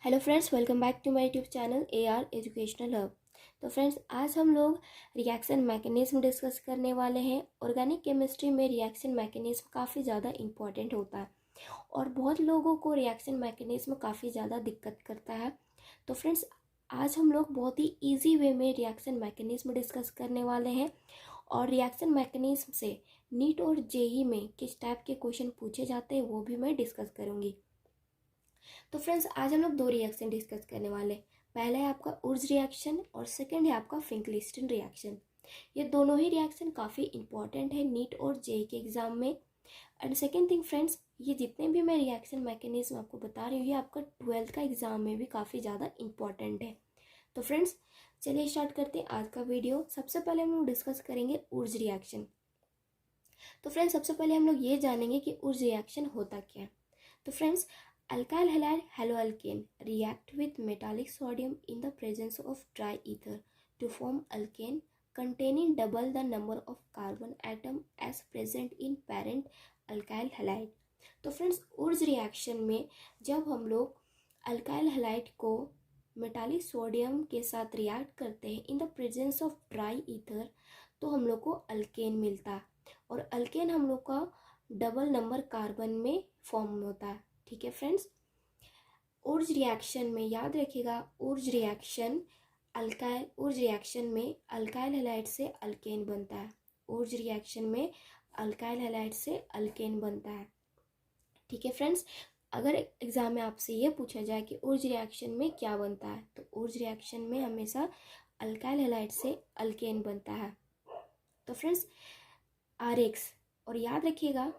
Hello friends, welcome back to my YouTube channel AR educational hub. तो friends, आज हम लोग रिएक्शन मैकेनिज्म डिस्कस करने वाले हैं। ऑर्गेनिक केमिस्ट्री में रिएक्शन मैकेनिज्म काफ़ी ज़्यादा इंपॉर्टेंट होता है और बहुत लोगों को रिएक्शन मैकेनिज्म काफ़ी ज़्यादा दिक्कत करता है। तो फ्रेंड्स, आज हम लोग बहुत ही ईजी वे में रिएक्शन मैकेनिज्म डिस्कस करने वाले हैं और रिएक्शन मैकेनिज्म से नीट और जेई में किस टाइप के क्वेश्चन पूछे जाते हैं वो भी मैं डिस्कस करूँगी। तो फ्रेंड्स, आज हम लोग दो रिएक्शन डिस्कस करने वाले। पहला है आपका उर्ज रिएक्शन और सेकंड है आपका फिंकलिस्टन रिएक्शन। ये दोनों ही रिएक्शन काफ़ी इंपॉर्टेंट है नीट और जेई के एग्जाम में। एंड सेकंड थिंग फ्रेंड्स, ये जितने भी मैं रिएक्शन मैकेनिज्म आपको बता रही हूँ ये आपका 12th का एग्जाम में भी काफ़ी ज़्यादा इंपॉर्टेंट है। तो फ्रेंड्स, चलिए स्टार्ट करते हैं आज का वीडियो। सबसे पहले हम लोग डिस्कस करेंगे उर्ज रिएक्शन। तो फ्रेंड्स, सबसे पहले हम लोग ये जानेंगे कि उर्ज रिएक्शन होता क्या है। तो friends, alkyl halide haloalkane react with metallic sodium in the presence of dry ether to form alkane containing double the number of carbon atom as present in parent alkyl halide। तो friends, उर्ज reaction में जब हम लोग alkyl halide को metallic sodium के साथ react करते हैं in the presence of dry ether तो हम लोग को अल्केन मिलता है और अल्केन हम लोग का डबल नंबर कार्बन में फॉर्म होता है। ठीक है फ्रेंड्स, उर्ज रिएक्शन में याद रखिएगा, उर्ज रिएक्शन में अल्काइल हैलाइड से अल्केन बनता है। उर्ज रिएक्शन में अल्काइल हैलाइड से अल्केन बनता है। ठीक है फ्रेंड्स, अगर एग्जाम में आपसे ये पूछा जाए कि उर्ज रिएक्शन में क्या बनता है तो उर्ज रिएक्शन में हमेशा अल्काइल हैलाइड से अल्केन बनता है। तो फ्रेंड्स, RX, और याद रखिएगा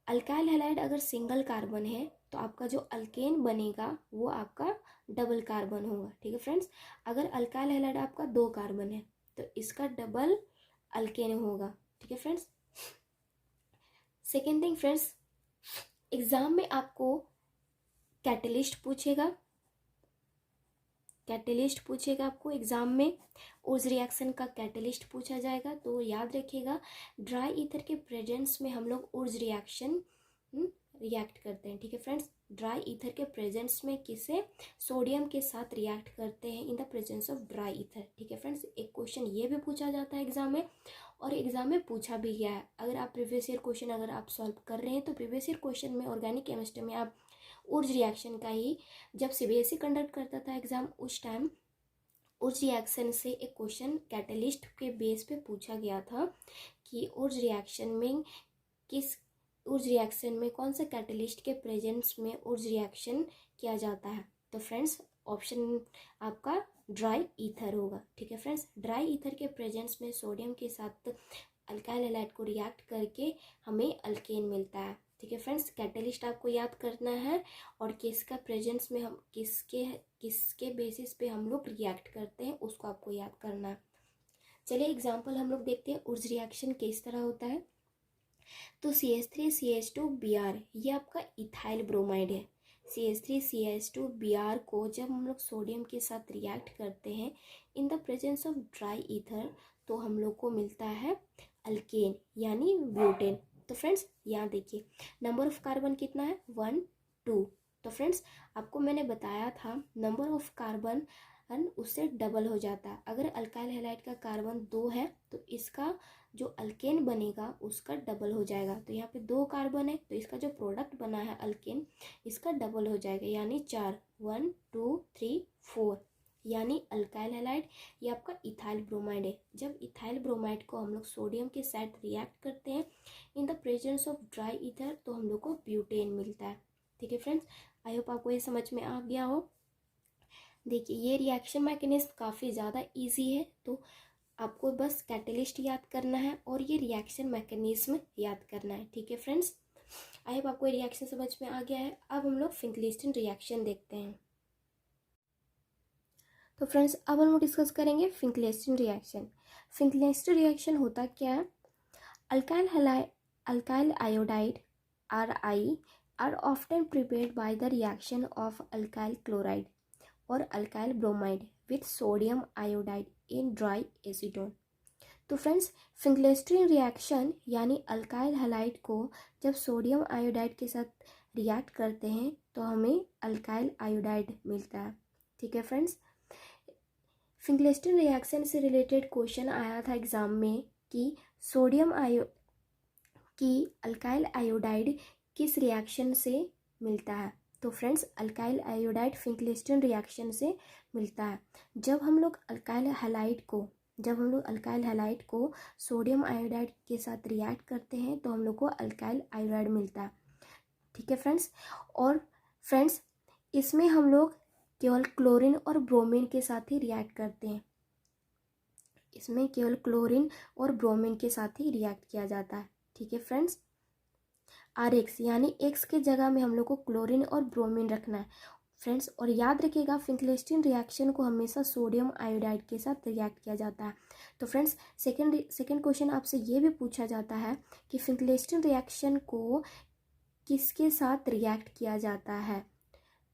अल्काइल हैलाइड अगर सिंगल कार्बन है तो आपका जो अल्केन बनेगा वो आपका डबल कार्बन होगा। ठीक है फ्रेंड्स, अगर अल्काइल हैलाइड आपका 2 कार्बन है तो इसका डबल अल्केन होगा। ठीक है friends, second thing friends, exam में आपको कैटलिस्ट पूछेगा आपको एग्जाम में उस रिएक्शन का कैटलिस्ट पूछा जाएगा। तो याद रखिएगा, ड्राई ईथर के प्रेजेंस में हम लोग उर्ज रिएक्शन रिएक्ट करते हैं। ठीक है फ्रेंड्स, ड्राई ईथर के प्रेजेंस में किसे सोडियम के साथ रिएक्ट करते हैं in the presence of dry ether. ठीक है फ्रेंड्स, एक क्वेश्चन ये भी पूछा जाता है एग्जाम में और एग्जाम में पूछा भी गया है। अगर आप प्रीवियस ईयर क्वेश्चन अगर आप सॉल्व कर रहे हैं तो प्रीवियस ईयर क्वेश्चन में ऑर्गेनिक केमिस्ट्री में आप उर्ज रिएक्शन का ही, जब CBSE कंडक्ट करता था एग्जाम उस टाइम उर्ज रिएक्शन से एक क्वेश्चन कैटलिस्ट के बेस पे पूछा गया था कि उर्ज रिएक्शन में कौन सा कैटलिस्ट के प्रेजेंस में उर्ज रिएक्शन किया जाता है। तो फ्रेंड्स, ऑप्शन आपका ड्राई ईथर होगा। ठीक है फ्रेंड्स, ड्राई ईथर के प्रेजेंस में सोडियम के साथ अल्काइल हैलाइड को रिएक्ट करके हमें अल्केन मिलता है। ठीक है फ्रेंड्स, कैटलिस्ट आपको याद करना है और किसका प्रेजेंस में हम किसके बेसिस पे हम लोग रिएक्ट करते हैं उसको आपको याद करना है। चलिए एग्जांपल हम लोग देखते हैं उर्ज रिएक्शन किस तरह होता है। तो CH3CH2Br ये आपका इथाइल ब्रोमाइड है। CH3CH2Br को जब हम लोग सोडियम के साथ रिएक्ट करते हैं in the presence of dry ether तो हम लोग को मिलता है अल्केन यानी ब्यूटेन। तो फ्रेंड्स, यहाँ देखिए नंबर ऑफ कार्बन कितना है 1 2। तो फ्रेंड्स, आपको मैंने बताया था नंबर ऑफ कार्बन उससे डबल हो जाता है। अगर अल्काइल हैलाइड का कार्बन 2 है तो इसका जो अल्केन बनेगा उसका डबल हो जाएगा। तो यहाँ पे 2 कार्बन है तो इसका जो प्रोडक्ट बना है अल्केन इसका डबल हो जाएगा यानी 4 1 2 3 4 यानी अल्काइल हैलाइड। ये आपका इथाइल ब्रोमाइड है। जब इथाइल ब्रोमाइड को हम लोग सोडियम के साथ रिएक्ट करते हैं in the presence of dry ether तो हम लोग को ब्यूटेन मिलता है। ठीक है फ्रेंड्स, आई होप आपको ये समझ में आ गया हो। देखिए, ये रिएक्शन मैकेनिज्म काफ़ी ज़्यादा इजी है तो आपको बस कैटलिस्ट याद करना है और ये रिएक्शन मैकेनिज्म याद करना है। ठीक है फ्रेंड्स, आई होप आपको रिएक्शन समझ में आ गया है। अब हम लोग फिंकलिस्टन रिएक्शन देखते हैं। तो फ्रेंड्स, अब हम लोग डिस्कस करेंगे फिंकलिस्टन रिएक्शन। फिंकलिस्टन रिएक्शन होता क्या है? Alkyl iodide Ri are often prepared by the reaction of alkyl chloride or alkyl bromide with sodium iodide in dry acetone। तो फ्रेंड्स, फिंकलिस्टन रिएक्शन यानी अल्काइल हैलाइड को जब सोडियम आयोडाइड के साथ रिएक्ट करते हैं तो हमें अल्काइल आयोडाइड मिलता है। ठीक है फ्रेंड्स, फिंक्लेस्टन रिएक्शन से रिलेटेड क्वेश्चन आया था एग्जाम में कि अल्काइल आयोडाइड किस रिएक्शन से मिलता है। तो फ्रेंड्स, अल्काइल आयोडाइड फिंक्लेस्टन रिएक्शन से मिलता है। जब हम लोग अल्काइल हैलाइड को सोडियम आयोडाइड के साथ रिएक्ट करते हैं तो हम लोग को अल्काइल आयोडाइड मिलता है। ठीक है फ्रेंड्स, और फ्रेंड्स इसमें हम लोग केवल क्लोरीन और ब्रोमीन के साथ ही रिएक्ट करते हैं। इसमें केवल क्लोरीन और ब्रोमीन के साथ ही रिएक्ट किया जाता है। ठीक है फ्रेंड्स, RX यानी X के जगह में हम लोग को क्लोरीन और ब्रोमीन रखना है फ्रेंड्स। और याद रखिएगा, फिंक्लेस्टन रिएक्शन को हमेशा सोडियम आयोडाइड के साथ रिएक्ट किया जाता है। तो फ्रेंड्स, सेकंड क्वेश्चन आपसे ये भी पूछा जाता है कि फिंक्लेस्टन रिएक्शन को किसके साथ रिएक्ट किया जाता है।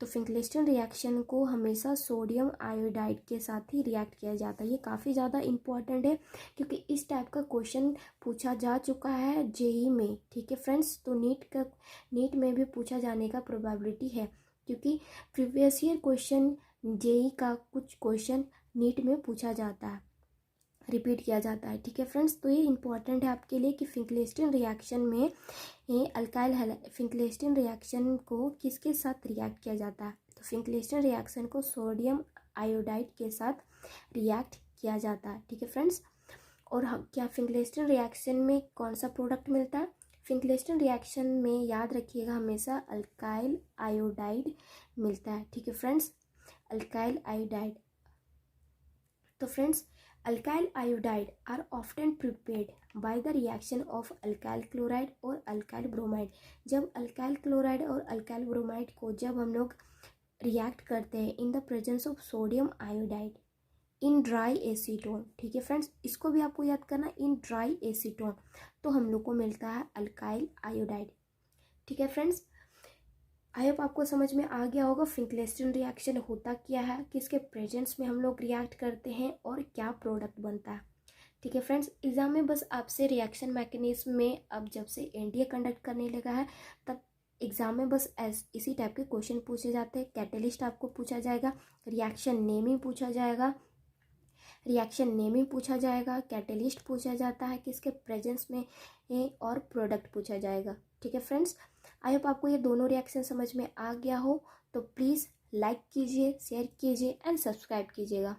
तो फिंक्लेस्टन रिएक्शन को हमेशा सोडियम आयोडाइड के साथ ही रिएक्ट किया जाता है। ये काफ़ी ज़्यादा इम्पॉर्टेंट है क्योंकि इस टाइप का क्वेश्चन पूछा जा चुका है जेई में। ठीक है फ्रेंड्स, तो नीट में भी पूछा जाने का प्रोबेबिलिटी है क्योंकि प्रीवियस ईयर क्वेश्चन जेई का कुछ क्वेश्चन नीट में पूछा जाता है, रिपीट किया जाता है। ठीक है फ्रेंड्स, तो ये इंपॉर्टेंट है आपके लिए कि फिंक्लेस्टन रिएक्शन में फिंक्लेस्टन रिएक्शन को किसके साथ रिएक्ट किया जाता है। तो फिंक्लेस्टन रिएक्शन को सोडियम आयोडाइड के साथ रिएक्ट किया जाता है। ठीक है फ्रेंड्स, और क्या फिंक्लेस्टन रिएक्शन में कौन सा प्रोडक्ट मिलता है। फिंक्लेस्टन रिएक्शन में याद रखिएगा हमेशा अल्काइल आयोडाइड मिलता है। ठीक है फ्रेंड्स, अल्काइल आयोडाइड। तो friends, alkyl iodide are often prepared by the reaction of alkyl chloride और अल्काइल ब्रोमाइड। जब अल्काइल क्लोराइड और अल्काइल ब्रोमाइड को जब हम लोग रिएक्ट करते हैं in the presence of sodium iodide in dry acetone. ठीक है फ्रेंड्स, इसको भी आपको याद करना, इन ड्राई एसीटोन, तो हम लोग को मिलता है अल्काइल आयोडाइड। ठीक है फ्रेंड्स, आई होप आपको समझ में आ गया होगा फिंक्लेस्टन रिएक्शन होता क्या है, किसके प्रेजेंस में हम लोग रिएक्ट करते हैं और क्या प्रोडक्ट बनता है। ठीक है फ्रेंड्स, एग्जाम में बस आपसे रिएक्शन मैकेनिज्म में अब जब से एनडीए कंडक्ट करने लगा है तब एग्जाम में बस इसी टाइप के क्वेश्चन पूछे जाते हैं। कैटेलिस्ट आपको पूछा जाएगा, रिएक्शन नेमिंग पूछा जाएगा, कैटेलिस्ट पूछा जाता है किसके प्रेजेंस में और प्रोडक्ट पूछा जाएगा। ठीक है फ्रेंड्स, आई होप आपको ये दोनों रिएक्शन समझ में आ गया हो, तो प्लीज़ लाइक कीजिए, शेयर कीजिए एंड सब्सक्राइब कीजिएगा।